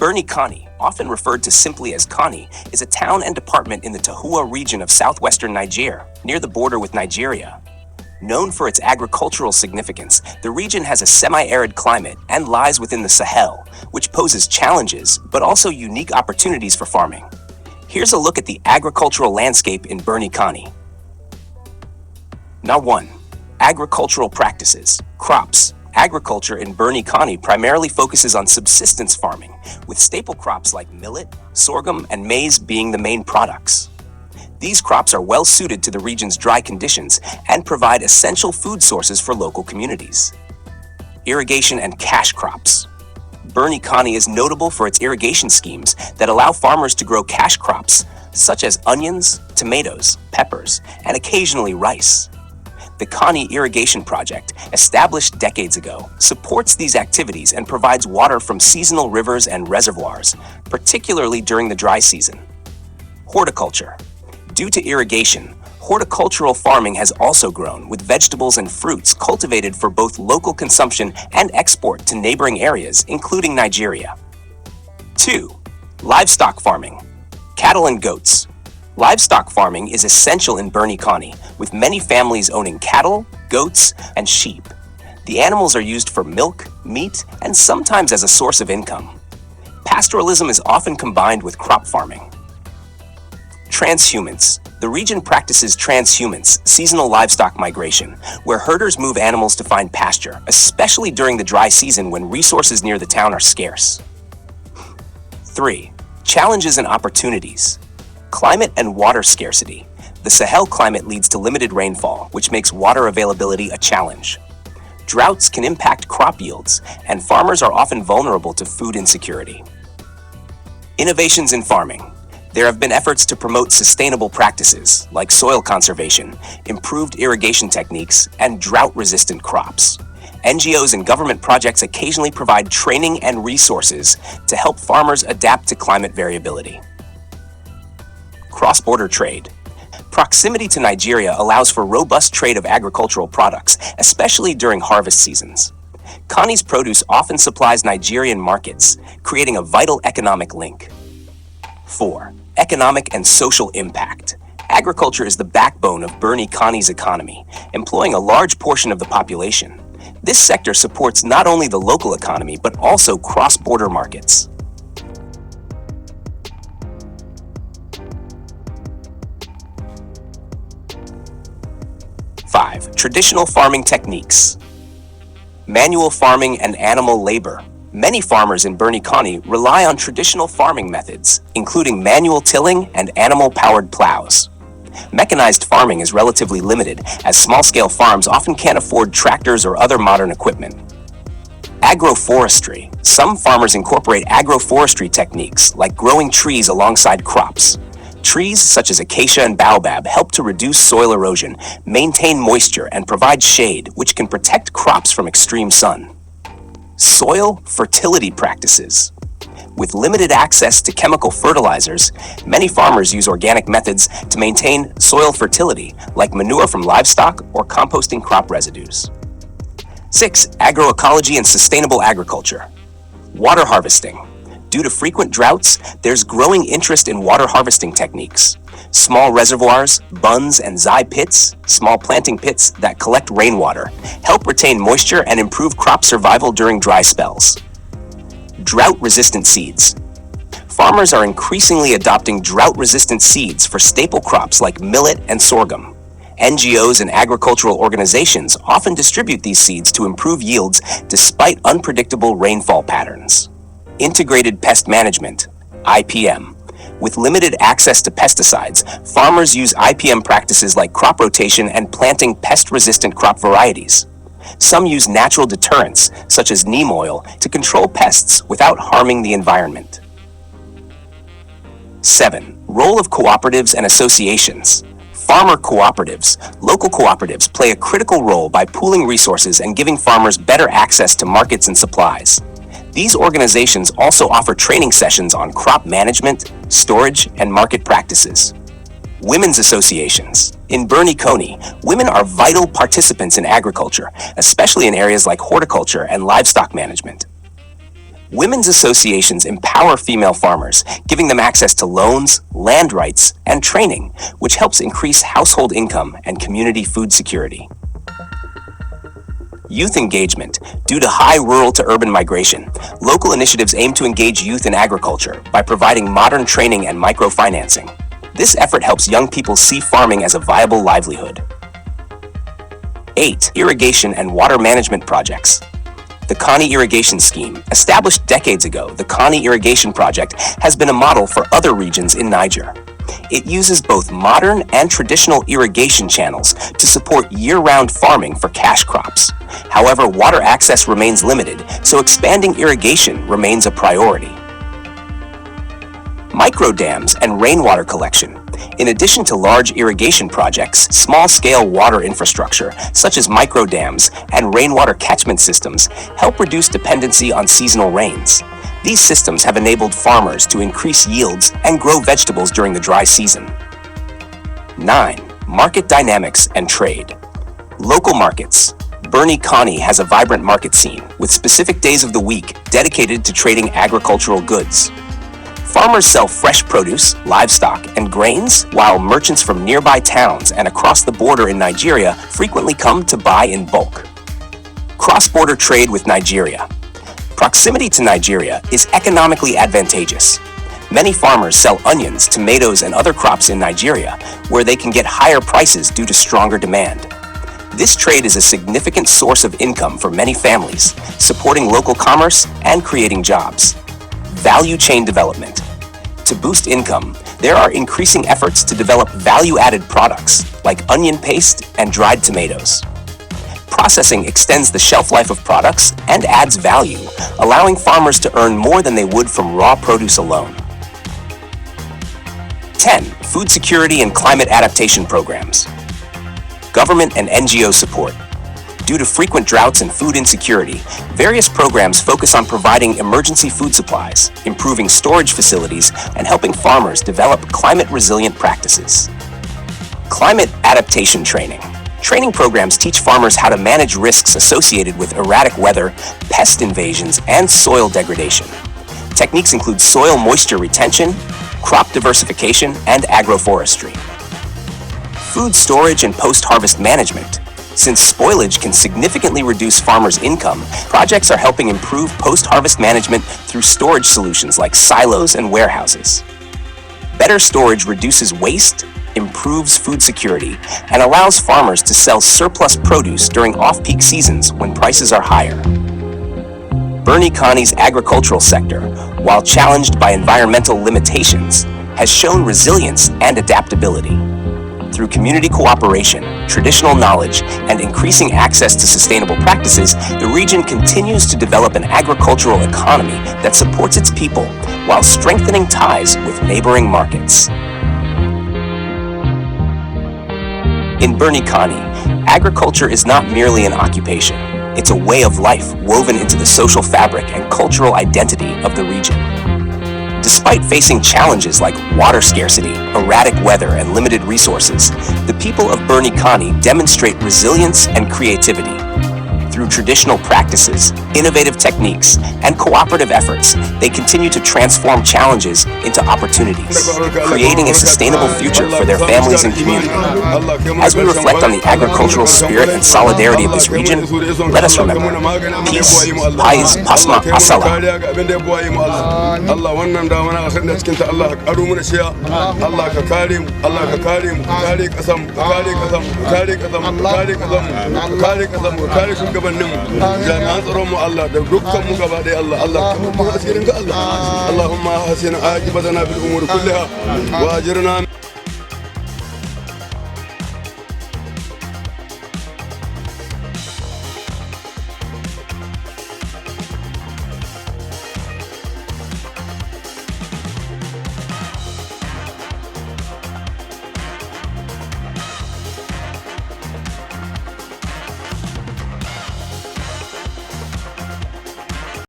Birni Konni, often referred to simply as Konni, is a town and department in the Tahua region of southwestern Niger, near the border with Nigeria. Known for its agricultural significance, the region has a semi-arid climate and lies within the Sahel, which poses challenges but also unique opportunities for farming. Here's a look at the agricultural landscape in Birni Konni. Now 1. Agricultural practices. Crops. Agriculture in Birni Konni primarily focuses on subsistence farming, with staple crops like millet, sorghum, and maize being the main products. These crops are well suited to the region's dry conditions and provide essential food sources for local communities. Irrigation and cash crops. Birni Konni is notable for its irrigation schemes that allow farmers to grow cash crops such as onions, tomatoes, peppers, and occasionally rice. The Konni Irrigation Project, established decades ago, supports these activities and provides water from seasonal rivers and reservoirs, particularly during the dry season. Horticulture. Due to irrigation, horticultural farming has also grown, with vegetables and fruits cultivated for both local consumption and export to neighboring areas, including Nigeria. 2. Livestock farming. Cattle and goats. Livestock farming is essential in Birni Konni, with many families owning cattle, goats, and sheep. The animals are used for milk, meat, and sometimes as a source of income. Pastoralism is often combined with crop farming. Transhumance. The region practices transhumance, seasonal livestock migration, where herders move animals to find pasture, especially during the dry season when resources near the town are scarce. 3. Challenges and opportunities. Climate and water scarcity. The Sahel climate leads to limited rainfall, which makes water availability a challenge. Droughts can impact crop yields, and farmers are often vulnerable to food insecurity. Innovations in farming. There have been efforts to promote sustainable practices, like soil conservation, improved irrigation techniques, and drought-resistant crops. NGOs and government projects occasionally provide training and resources to help farmers adapt to climate variability. Cross-border trade. Proximity to Nigeria allows for robust trade of agricultural products, especially during harvest seasons. Konni's produce often supplies Nigerian markets, creating a vital economic link. 4. Economic and social impact. Agriculture is the backbone of Birni Konni's economy, employing a large portion of the population. This sector supports not only the local economy, but also cross-border markets. 5. Traditional farming techniques. Manual farming and animal labor. Many farmers in Birni Konni rely on traditional farming methods, including manual tilling and animal-powered plows. Mechanized farming is relatively limited, as small-scale farms often can't afford tractors or other modern equipment. Agroforestry. Some farmers incorporate agroforestry techniques, like growing trees alongside crops. Trees such as acacia and baobab help to reduce soil erosion, maintain moisture, and provide shade, which can protect crops from extreme sun. Soil fertility practices. With limited access to chemical fertilizers, many farmers use organic methods to maintain soil fertility, like manure from livestock or composting crop residues. 6. Agroecology and sustainable agriculture. Water harvesting. Due to frequent droughts, there's growing interest in water harvesting techniques. Small reservoirs, bunds, and zai pits, small planting pits that collect rainwater, help retain moisture and improve crop survival during dry spells. Drought-resistant seeds. Farmers are increasingly adopting drought-resistant seeds for staple crops like millet and sorghum. NGOs and agricultural organizations often distribute these seeds to improve yields despite unpredictable rainfall patterns. Integrated pest management, IPM. With limited access to pesticides, farmers use IPM practices like crop rotation and planting pest-resistant crop varieties. Some use natural deterrents, such as neem oil, to control pests without harming the environment. 7. Role of cooperatives and associations. Farmer cooperatives. Local cooperatives play a critical role by pooling resources and giving farmers better access to markets and supplies. These organizations also offer training sessions on crop management, storage, and market practices. Women's associations. In Birni Konni, women are vital participants in agriculture, especially in areas like horticulture and livestock management. Women's associations empower female farmers, giving them access to loans, land rights, and training, which helps increase household income and community food security. Youth engagement. Due to high rural to urban migration, local initiatives aim to engage youth in agriculture by providing modern training and microfinancing. This effort helps young people see farming as a viable livelihood. 8. Irrigation and water management projects. The Konni Irrigation Scheme, established decades ago, the Konni Irrigation Project has been a model for other regions in Niger. It uses both modern and traditional irrigation channels to support year-round farming for cash crops. However, water access remains limited, so expanding irrigation remains a priority. Microdams and rainwater collection. In addition to large irrigation projects, small-scale water infrastructure, such as microdams and rainwater catchment systems, help reduce dependency on seasonal rains. These systems have enabled farmers to increase yields and grow vegetables during the dry season. 9. Market dynamics and trade. Local markets. Birni Konni has a vibrant market scene, with specific days of the week dedicated to trading agricultural goods. Farmers sell fresh produce, livestock, and grains, while merchants from nearby towns and across the border in Nigeria frequently come to buy in bulk. Cross-border trade with Nigeria. Proximity to Nigeria is economically advantageous. Many farmers sell onions, tomatoes, and other crops in Nigeria, where they can get higher prices due to stronger demand. This trade is a significant source of income for many families, supporting local commerce and creating jobs. Value chain development. To boost income, there are increasing efforts to develop value-added products like onion paste and dried tomatoes. Processing extends the shelf life of products and adds value, allowing farmers to earn more than they would from raw produce alone. 10. Food security and climate adaptation programs. Government and NGO support. Due to frequent droughts and food insecurity, various programs focus on providing emergency food supplies, improving storage facilities, and helping farmers develop climate-resilient practices. Climate adaptation training. Training programs teach farmers how to manage risks associated with erratic weather, pest invasions, and soil degradation. Techniques include soil moisture retention, crop diversification, and agroforestry. Food storage and post-harvest management. Since spoilage can significantly reduce farmers' income, projects are helping improve post-harvest management through storage solutions like silos and warehouses. Better storage reduces waste, improves food security, and allows farmers to sell surplus produce during off-peak seasons when prices are higher. Birni Konni's agricultural sector, while challenged by environmental limitations, has shown resilience and adaptability. Through community cooperation, traditional knowledge, and increasing access to sustainable practices, the region continues to develop an agricultural economy that supports its people while strengthening ties with neighboring markets. In Birni Konni, agriculture is not merely an occupation. It's a way of life woven into the social fabric and cultural identity of the region. Despite facing challenges like water scarcity, erratic weather, and limited resources, the people of Birni Konni demonstrate resilience and creativity. Through traditional practices, innovative techniques, and cooperative efforts, they continue to transform challenges into opportunities, creating a sustainable future for their families and community. As we reflect on the agricultural spirit and solidarity of this region, let us remember, peace, pais, pasma, asala. jami'an tsaron mu Allah da dukkan mu gaba da Allah Allah ka mu asirin ga Allah Allahumma hasina aqibatana fil umuri kulliha wa ajirna